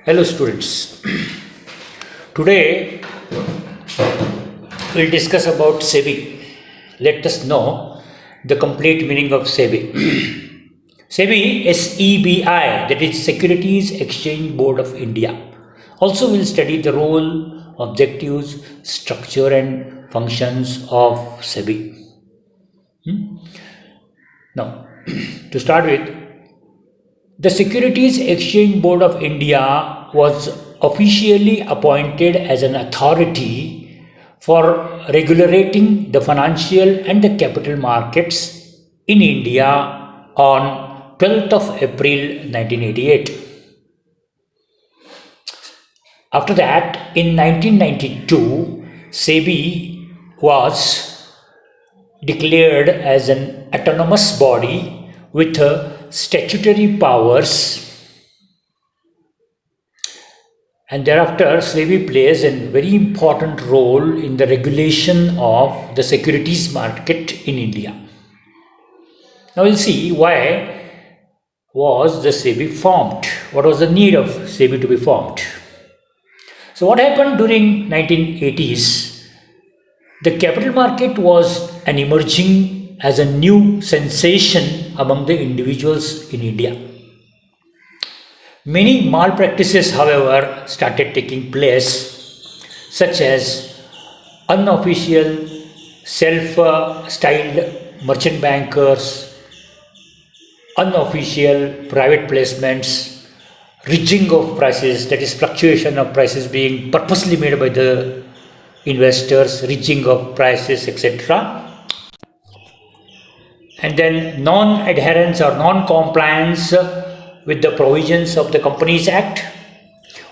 Hello, students. Today we'll discuss about SEBI. Let us know the complete meaning of SEBI. SEBI, SEBI, that is Securities Exchange Board of India. Also, we'll study the role, objectives, structure, and functions of SEBI. Now, to start with, the Securities Exchange Board of India was officially appointed as an authority for regulating the financial and the capital markets in India on 12th of April 1988. After that, in 1992, SEBI was declared as an autonomous body with statutory powers, and thereafter SEBI plays a very important role in the regulation of the securities market in India. Now we'll see why was the SEBI formed. What was the need of SEBI to be formed? So what happened during 1980s? The capital market was an emerging as a new sensation among the individuals in India. Many malpractices, however, started taking place, such as unofficial self-styled merchant bankers, unofficial private placements, ridging of prices, that is fluctuation of prices being purposely made by the investors, ridging of prices, etc. And then non-adherence or non-compliance with the provisions of the Companies Act,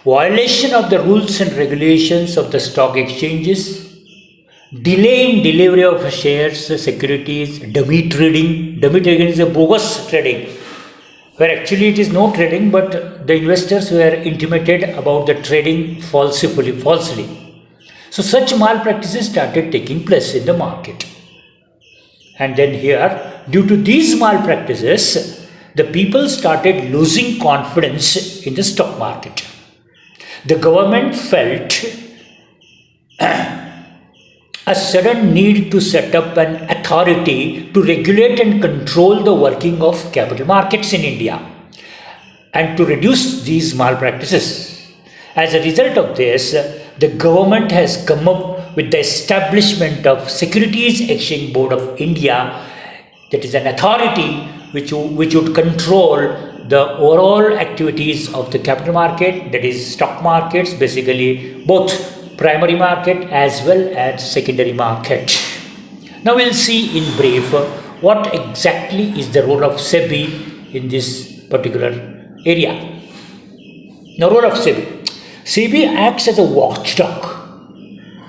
violation of the rules and regulations of the stock exchanges, delay in delivery of shares, securities, dummy trading. Dummy trading is a bogus trading, where actually it is no trading, but the investors were intimated about the trading falsely. So such malpractices started taking place in the market. And then here, due to these malpractices, the people started losing confidence in the stock market. The government felt a sudden need to set up an authority to regulate and control the working of capital markets in India and to reduce these malpractices. As a result of this, the government has come up with the establishment of Securities Exchange Board of India, that is an authority which would control the overall activities of the capital market, that is stock markets, basically both primary market as well as secondary market. Now we'll see in brief what exactly is the role of SEBI in this particular area. The role of SEBI. SEBI acts as a watchdog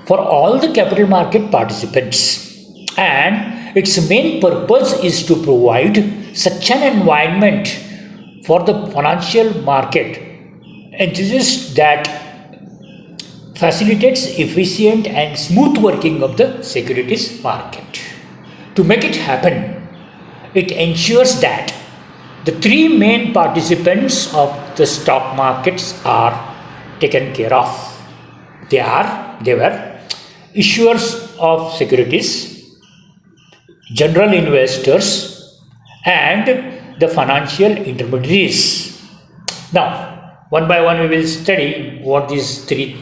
for all the capital market participants, and its main purpose is to provide such an environment for the financial market entities that facilitates efficient and smooth working of the securities market. To make it happen, it ensures that the three main participants of the stock markets are taken care of. They were issuers of securities, general investors, and the financial intermediaries. Now, one by one we will study what these three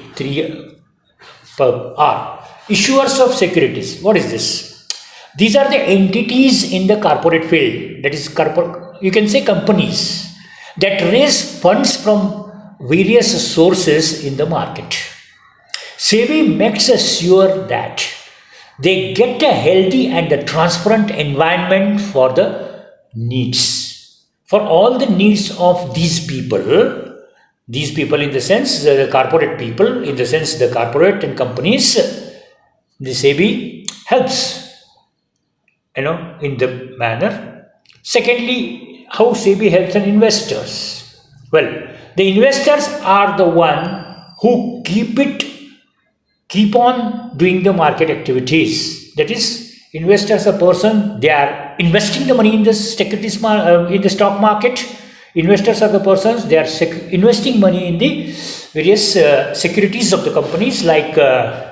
are. Issuers of securities. What is this? These are the entities in the corporate field, that is you can say companies, that raise funds from various sources in the market. SEBI makes sure that they get a healthy and a transparent environment for the needs. For all the needs of these people in the sense the corporate people, in the sense the corporate and companies, the SEBI helps, in the manner. Secondly, how SEBI helps an investors? Well, the investors are the one who keep on doing the market activities. That is, investors a person, they are investing the money in the securities in the stock market, Investors are the persons, they are investing money in the various securities of the companies like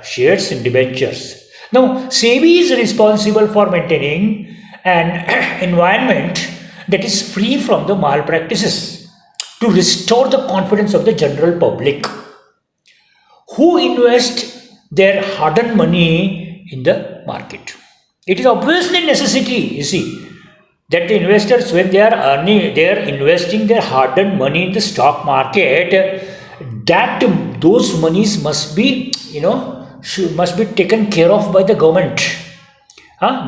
shares and debentures. Now, SEBI is responsible for maintaining an environment that is free from the malpractices to restore the confidence of the general public who invest their hard-earned money in the market. It is obviously necessity, you see, that the investors, when they are earning, they are investing their hard-earned money in the stock market, that those monies must be, must be taken care of by the government.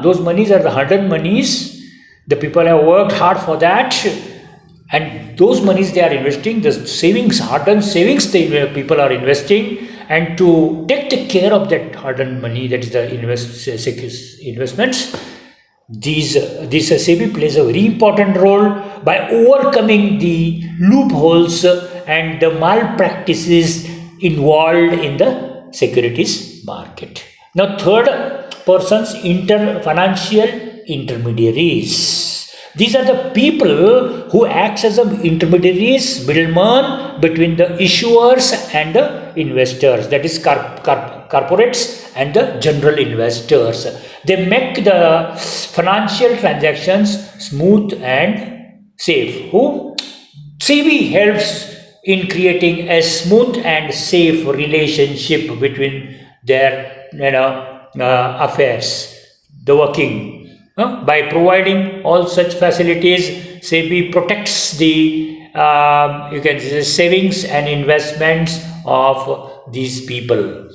Those monies are the hard-earned monies. The people have worked hard for that, and those monies they are investing, the savings, hard-earned savings, the people are investing, and to take the care of that hard-earned money, that is the investments. This SEBI plays a very important role by overcoming the loopholes and the malpractices involved in the securities market. Now, third persons, financial intermediaries. These are the people who act as intermediaries, middlemen between the issuers and the investors, that is corporates and the general investors. They make the financial transactions smooth and safe. Who? SEBI helps in creating a smooth and safe relationship between their affairs, the working. By providing all such facilities, SEBI protects the savings and investments of these people.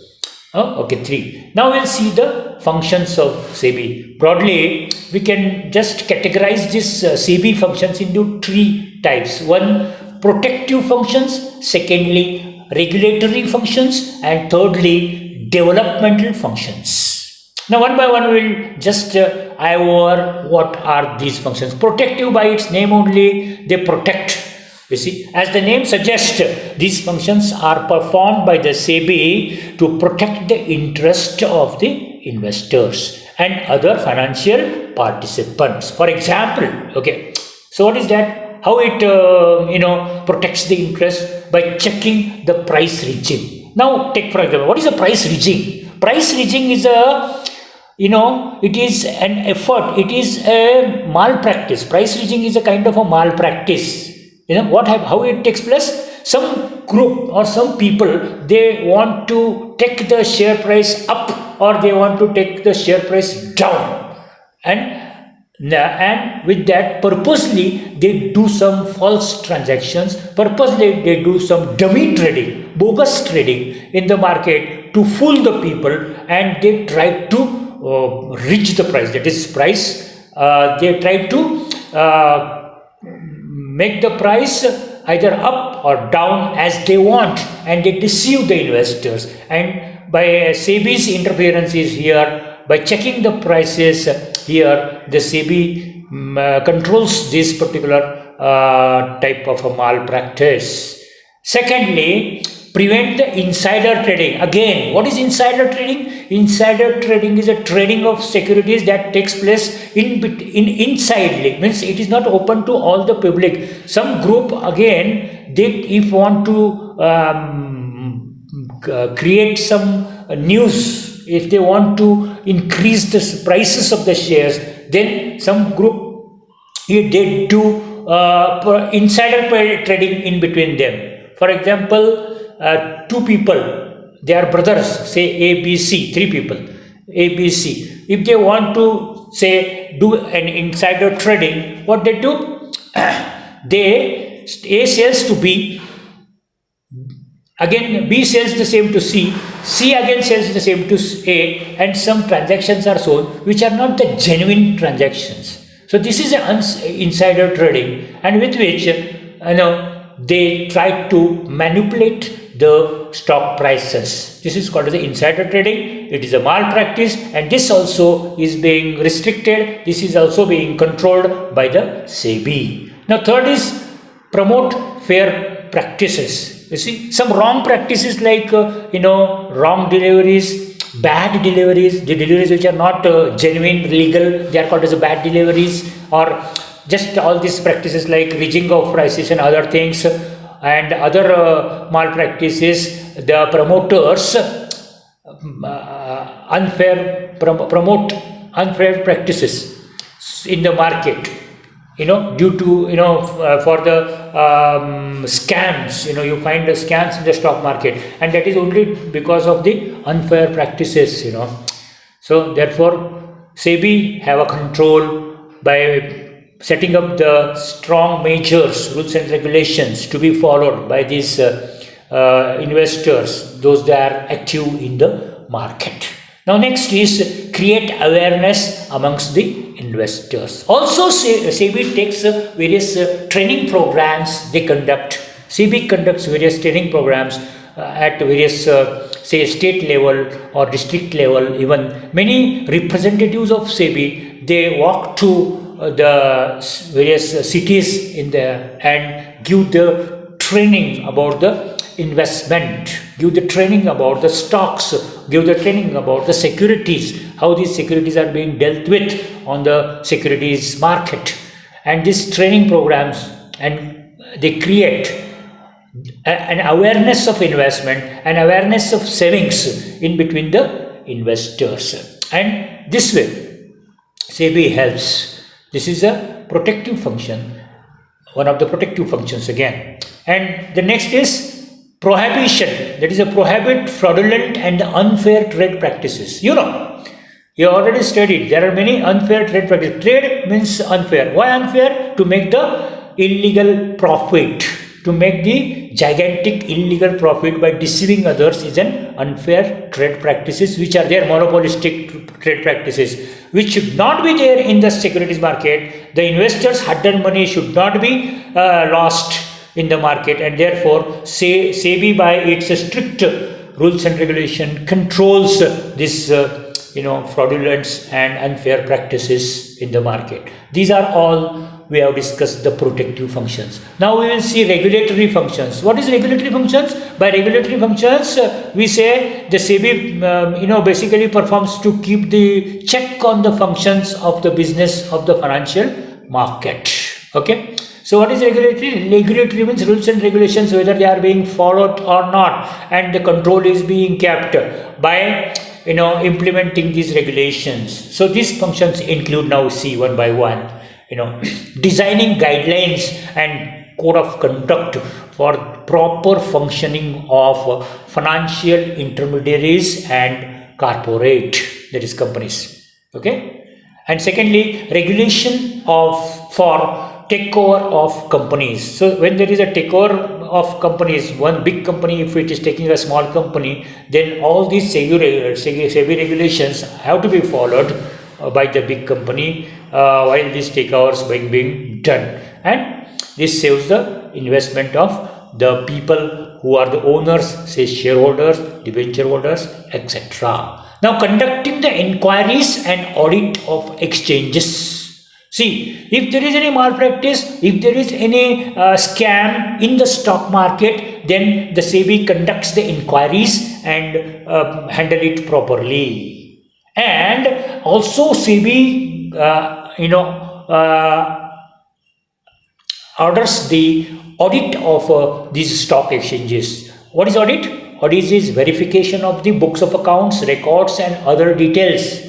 Okay, 3. Now we'll see the functions of SEBI. Broadly, we can just categorize this SEBI functions into 3 types. One, protective functions. Secondly, regulatory functions. And thirdly, developmental functions. Now, one by one, we'll just eye over what are these functions. Protective, by its name only, they protect. You see, as the name suggests, these functions are performed by the SEBI to protect the interest of the investors and other financial participants. For example, okay, so what is that? How it protects the interest? By checking the price regime. Now, take for example, what is a price regime? Price regime is it is an effort, it is a malpractice. Price rigging is a kind of a malpractice. How it takes place? Some group or some people, they want to take the share price up or they want to take the share price down. And with that, purposely, they do some false transactions. Purposely, they do some dummy trading, bogus trading in the market to fool the people, and they try to reach the price, that is price. They try to make the price either up or down as they want, and they deceive the investors. And by SEBI's interference is here, by checking the prices here, the SEBI controls this particular type of a malpractice. Secondly, prevent the insider trading. Again, what is insider trading? Insider trading is a trading of securities that takes place insidely, means it is not open to all the public. Some group, again, they if want to create some news, if they want to increase the prices of the shares, then some group, they do insider trading in between them. For example, 2 people, they are brothers, say A, B, C, 3 people, A, B, C. If they want to, say, do an insider trading, what they do? A sells to B, again B sells the same to C again sells the same to A, and some transactions are sold which are not the genuine transactions. So this is an insider trading, and with which they try to manipulate the stock prices. This is called as the insider trading. It is a malpractice, and this also is being restricted. This is also being controlled by the SEBI. Now, third is promote fair practices. You see, some wrong practices like wrong deliveries, bad deliveries, the deliveries which are not genuine, legal, they are called as bad deliveries, or just all these practices like rigging of prices and other things and other malpractices, the promoters promote unfair practices in the market, due to, for the scams, you find the scams in the stock market, and that is only because of the unfair practices, So therefore, SEBI have a control by setting up the strong measures, rules and regulations to be followed by these investors, those that are active in the market. Now next is create awareness amongst the investors. Also SEBI takes various training programs they conduct. SEBI conducts various training programs at various say state level or district level. Even many representatives of SEBI, they walk to the various cities in there and give the training about the investment, give the training about the stocks, give the training about the securities, how these securities are being dealt with on the securities market. And these training programs, and they create an awareness of investment, an awareness of savings in between the investors. And this way, SEBI helps. This is a protective function, one of the protective functions again. And the next is prohibition, that is a prohibit fraudulent and unfair trade practices. You already studied, there are many unfair trade practices. Trade means unfair. Why unfair? To make the illegal profit, to make the gigantic illegal profit by deceiving others is an unfair trade practices, which are there, monopolistic trade practices, which should not be there in the securities market. The investors' hard-earned money should not be lost in the market, and therefore SEBI by its strict rules and regulation controls this fraudulence and unfair practices in the market. These are all we have discussed the protective functions. Now we will see regulatory functions. What is regulatory functions? By regulatory functions, we say the SEBI basically performs to keep the check on the functions of the business of the financial market. Okay. So what is regulatory? Regulatory means rules and regulations, whether they are being followed or not, and the control is being kept by implementing these regulations. So these functions include, now see one by one, designing guidelines and code of conduct for proper functioning of financial intermediaries and corporate, that is companies. Okay. And secondly, regulation for takeover of companies. So when there is a takeover of companies, one big company, if it is taking a small company, then all these SEBI regulations have to be followed by the big company while these takeovers being done. And this saves the investment of the people who are the owners, say shareholders, debenture holders, etc. Now conducting the inquiries and audit of exchanges. See, if there is any malpractice, if there is any scam in the stock market, then the SEBI conducts the inquiries and handle it properly. And also SEBI, orders the audit of these stock exchanges. What is audit? Audit is verification of the books of accounts, records, and other details.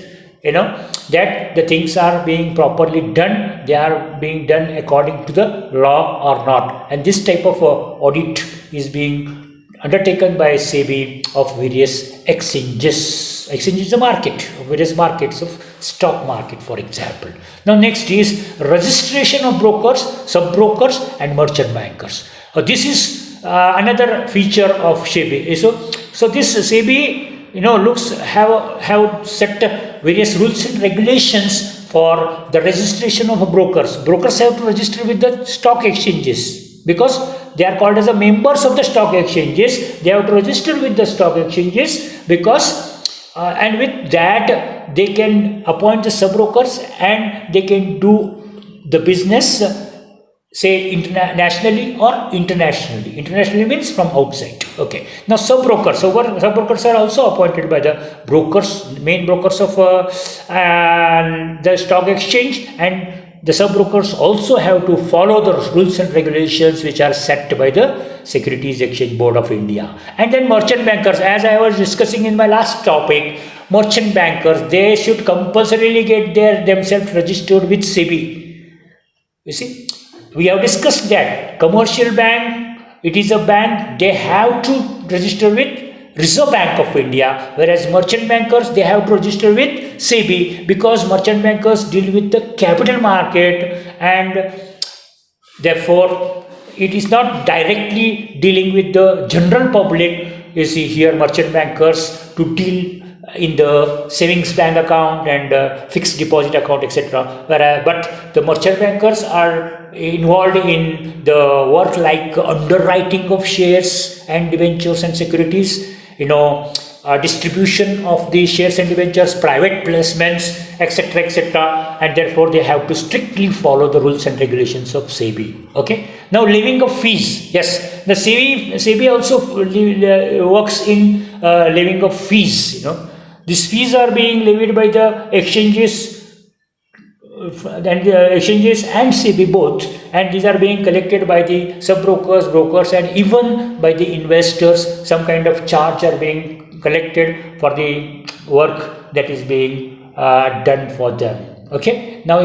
That the things are being properly done, they are being done according to the law or not. And this type of audit is being undertaken by SEBI of various exchanges. Exchange is a market, various markets of stock market, for example. Now next is registration of brokers, sub-brokers, and merchant bankers. This is another feature of SEBI. So this SEBI have set various rules and regulations for the registration of brokers. Brokers have to register with the stock exchanges because they are called as the members of the stock exchanges. They have to register with the stock exchanges because and with that they can appoint the sub-brokers and they can do the business say nationally or internationally. Internationally means from outside. Okay. Now sub-brokers are also appointed by the brokers, main brokers of the stock exchange, and the sub-brokers also have to follow the rules and regulations which are set by the Securities Exchange Board of India. And then merchant bankers, as I was discussing in my last topic, merchant bankers, they should compulsorily get themselves registered with SEBI. You see, we have discussed that commercial bank, it is a bank, they have to register with Reserve Bank of India, whereas merchant bankers, they have to register with SEBI, because merchant bankers deal with the capital market, and therefore it is not directly dealing with the general public. You see here merchant bankers to deal in the savings bank account and fixed deposit account, etc. But the merchant bankers are involved in the work like underwriting of shares and debentures and securities, distribution of the shares and debentures, private placements, etc., etc. And therefore they have to strictly follow the rules and regulations of SEBI. Okay. Now, levying of fees. Yes, the SEBI also works in levying of fees. These fees are being levied by the exchanges and SEBI both, and these are being collected by the sub-brokers, brokers, and even by the investors. Some kind of charge are being collected for the work that is being done for them. Okay. Now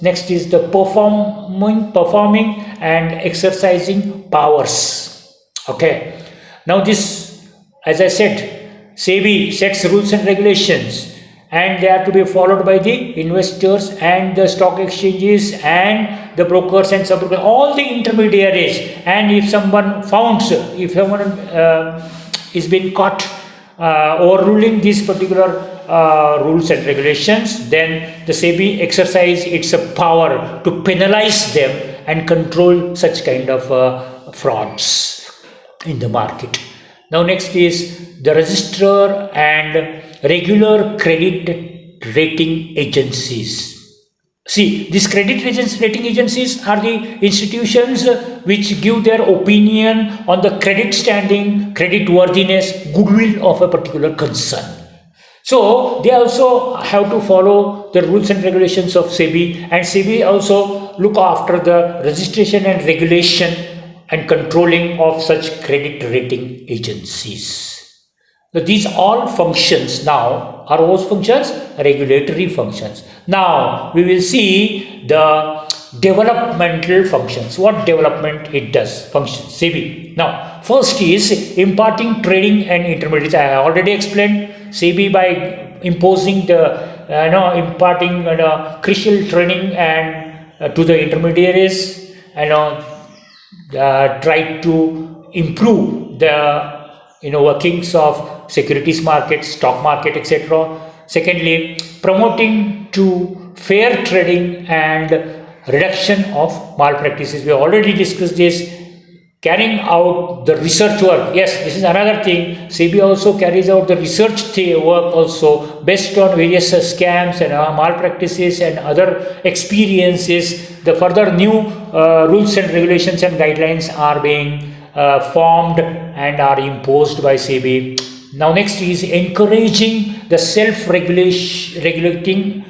next is the performing and exercising powers. Okay. Now this, as I said, SEBI sets rules and regulations, and they are to be followed by the investors and the stock exchanges and the brokers and sub-brokers, all the intermediaries. And if someone is being caught overruling these particular rules and regulations, then the SEBI exercise its power to penalize them and control such kind of frauds in the market. Now next is the registrar and regular credit rating agencies. See, these credit rating agencies are the institutions which give their opinion on the credit standing, credit worthiness, goodwill of a particular concern. So they also have to follow the rules and regulations of SEBI, and SEBI also look after the registration and regulation and controlling of such credit rating agencies. So these all functions now are those functions, regulatory functions. Now we will see the developmental functions. What development it does, functions, SEBI. Now first is imparting trading and intermediaries. I already explained SEBI by imposing the imparting crucial training and to the intermediaries, try to improve the workings of securities market, stock market, etc. Secondly, promoting to fair trading and reduction of malpractices. We already discussed this. Carrying out the research work. Yes, this is another thing. SEBI also carries out the research work also based on various scams and malpractices and other experiences. The further new rules and regulations and guidelines are being formed and are imposed by SEBI. Now next is encouraging the self-regulating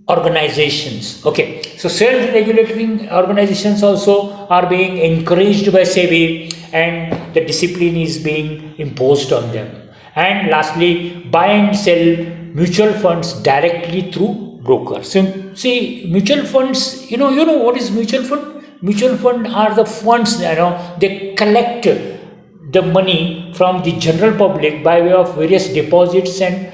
organizations. Okay, so self-regulating organizations also are being encouraged by SEBI, and the discipline is being imposed on them. And lastly, buy and sell mutual funds directly through brokers. So see, mutual funds, you know what is mutual fund? Mutual fund are the funds, they collect the money from the general public by way of various deposits and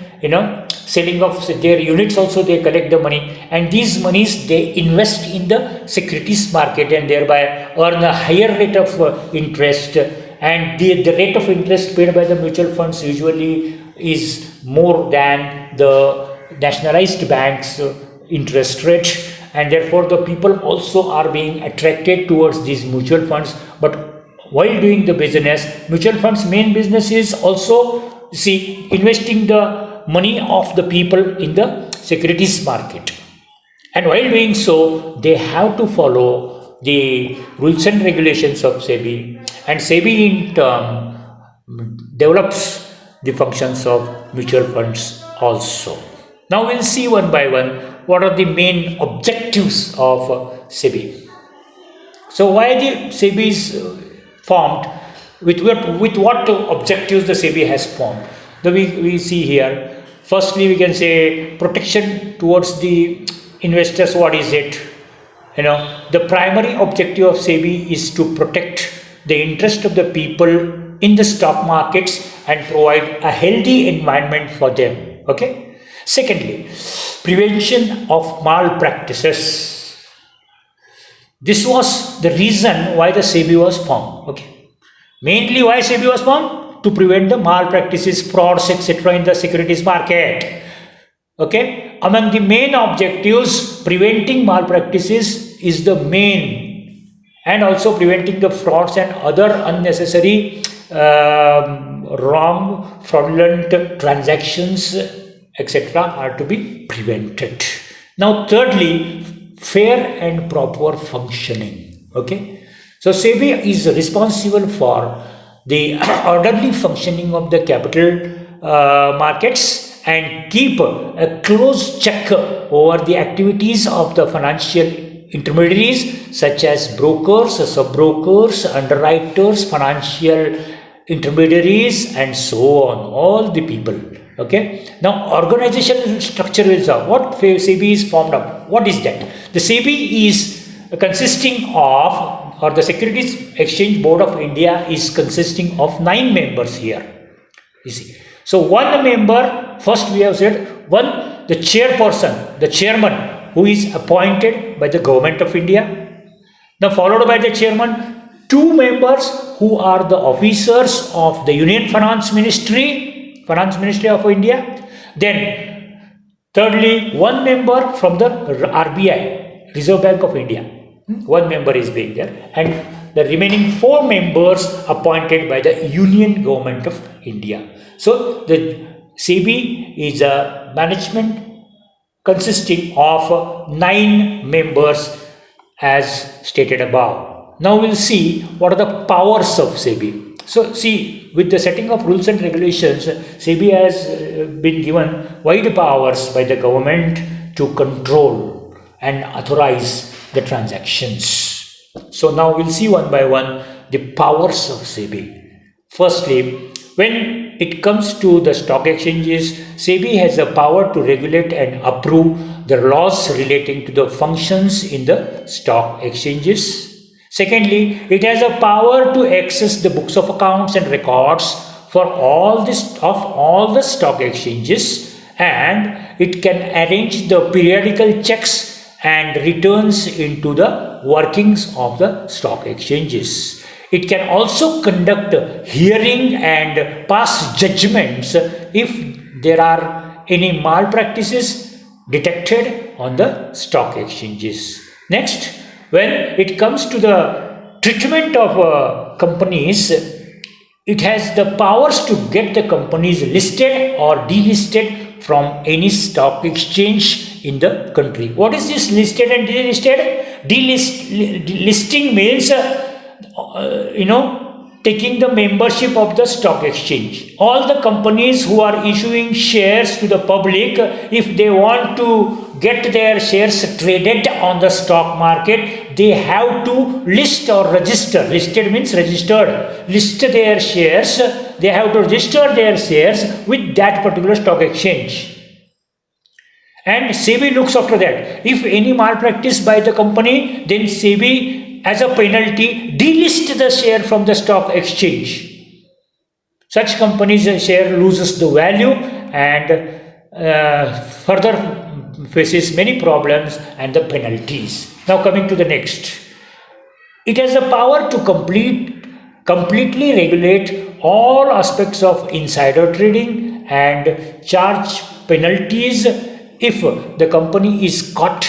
selling of their units. Also they collect the money, and these monies they invest in the securities market and thereby earn a higher rate of interest. And the rate of interest paid by the mutual funds usually is more than the nationalized banks interest rate, and therefore the people also are being attracted towards these mutual funds. But while doing the business, mutual funds main business is also investing the money of the people in the securities market, and while doing so they have to follow the rules and regulations of SEBI, and SEBI in turn develops the functions of mutual funds also. Now we'll see one by one what are the main objectives of SEBI. So why the SEBI is formed, with what objectives the SEBI has formed. We see here, firstly we can say protection towards the investors. What is it? The primary objective of SEBI is to protect the interest of the people in the stock markets and provide a healthy environment for them. Okay. Secondly, prevention of malpractices. This was the reason why the SEBI was formed. Okay. Mainly why SEBI was formed? To prevent the malpractices, frauds, etc. in the securities market. Okay. Among the main objectives, preventing malpractices is the main, and also preventing the frauds and other unnecessary wrong, fraudulent transactions, etc. are to be prevented. Now, thirdly, fair and proper functioning. Okay. So SEBI is responsible for the orderly functioning of the capital markets and keep a close check over the activities of the financial intermediaries such as brokers, sub-brokers, underwriters, financial intermediaries, and so on, all the people. Okay. Now, organizational structure is what SEBI is formed of. What is that? The SEBI is consisting of, or the Securities Exchange Board of India is consisting of 9 members here. You see. So one member, first we have said, one, the chairperson, the chairman, who is appointed by the government of India. Now followed by the chairman, 2 members who are the officers of the Union Finance Ministry of India. Then thirdly, 1 member from the RBI, Reserve Bank of India. 1 member is being there, and the remaining 4 members appointed by the Union Government of India. So the SEBI is a management consisting of 9 members as stated above. Now we'll see what are the powers of SEBI. So see, with the setting of rules and regulations, SEBI has been given wide powers by the government to control and authorize the transactions. So now we'll see one by one the powers of SEBI. Firstly, when it comes to the stock exchanges, SEBI has the power to regulate and approve the laws relating to the functions in the stock exchanges. Secondly, it has a power to access the books of accounts and records for all the stock exchanges, and it can arrange the periodical checks and returns into the workings of the stock exchanges. It can also conduct hearing and pass judgments if there are any malpractices detected on the stock exchanges. Next, when it comes to the treatment of companies, it has the powers to get the companies listed or delisted from any stock exchange in the country. What is this listed and delisted? Delisting means taking the membership of the stock exchange. All the companies who are issuing shares to the public, if they want to get their shares traded on the stock market, they have to list or register. Listed means registered. List their shares. They have to register their shares with that particular stock exchange. And SEBI looks after that. If any malpractice by the company, then SEBI, as a penalty, delist the share from the stock exchange. Such companies' share loses the value and further faces many problems and the penalties. Now coming to the next. It has the power to completely regulate all aspects of insider trading and charge penalties if the company is caught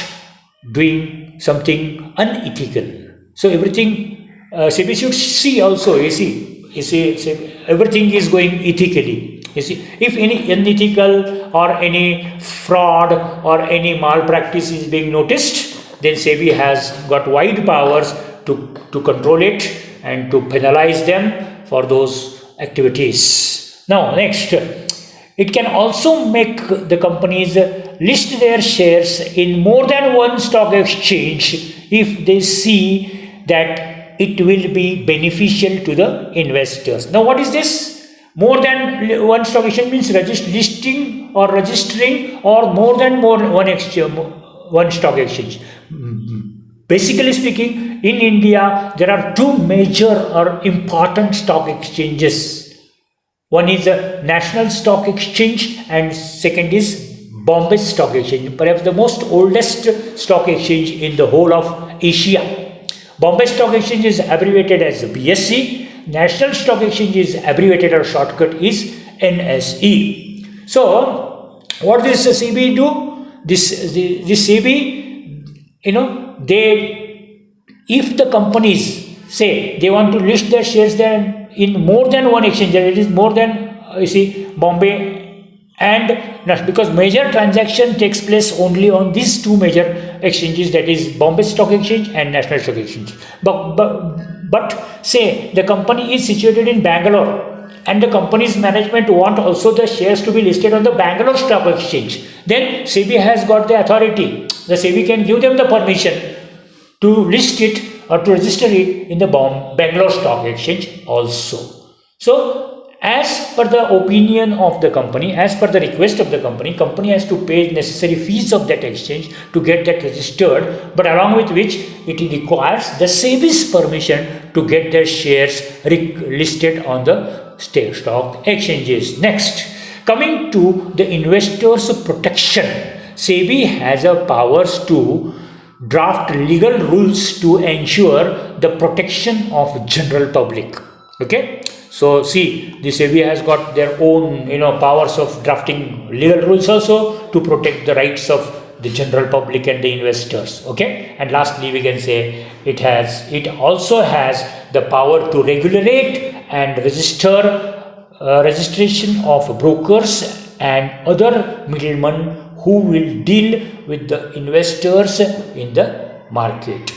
doing something unethical. So everything SEBI should see also. You see, everything is going ethically. You see, if any unethical or any fraud or any malpractice is being noticed, then SEBI has got wide powers to control it and to penalize them for those activities. Now, next, it can also make the companies list their shares in more than one stock exchange if they see that it will be beneficial to the investors. Now, what is this? More than one stock exchange means listing or registering or more than one exchange, one stock exchange. Basically speaking, in India, there are two major or important stock exchanges. One is the National Stock Exchange and second is Bombay Stock Exchange, perhaps the most oldest stock exchange in the whole of Asia. Bombay Stock Exchange is abbreviated as BSE. National Stock Exchange is abbreviated or shortcut is NSE. So, what does the SEBI do? This SEBI, if the companies say they want to list their shares there in more than one exchange, that it is more than Bombay and because major transaction takes place only on these two major exchanges, that is Bombay Stock Exchange and National Stock Exchange. But say the company is situated in Bangalore and the company's management want also the shares to be listed on the Bangalore Stock Exchange, then SEBI has got the authority. The SEBI can give them the permission to list it or to register it in the Bangalore Stock Exchange also. So, as per the opinion of the company, as per the request of the company has to pay necessary fees of that exchange to get that registered, but along with which it requires the SEBI's permission to get their shares listed on the stock exchanges. Next, coming to the investors' protection, SEBI has a powers to draft legal rules to ensure the protection of general public. Okay, so see, the SEBI has got their own powers of drafting legal rules also to protect the rights of the general public and the investors. Okay, and lastly we can say it also has the power to regulate and registration of brokers and other middlemen who will deal with the investors in the market.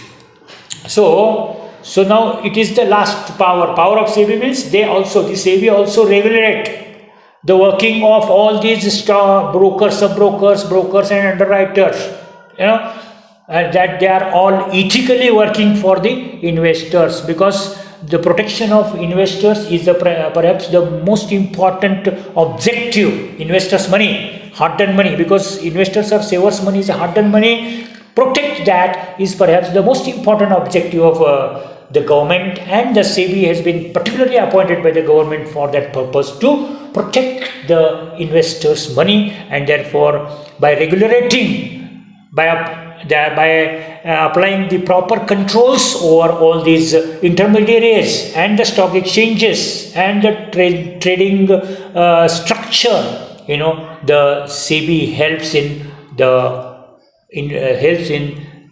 So now it is the last power of SEBI means the SEBI also regulate the working of all these stock brokers, sub-brokers, brokers and underwriters, and that they are all ethically working for the investors, because the protection of investors is perhaps the most important objective. Investors' money, hard-earned money, because investors are savers' money, is hard-earned money. Protect that is perhaps the most important objective of the government, and the SEBI has been particularly appointed by the government for that purpose, to protect the investors' money, and therefore by regulating, by applying the proper controls over all these intermediaries and the stock exchanges and the trading structure, the SEBI helps in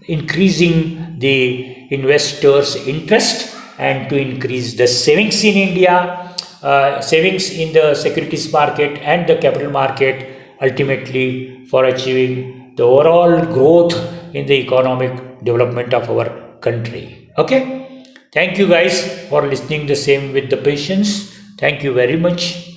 increasing the investors' interest and to increase the savings in India, savings in the securities market and the capital market, ultimately for achieving the overall growth in the economic development of our country. Okay, thank you guys for listening the same with the patience. Thank you very much.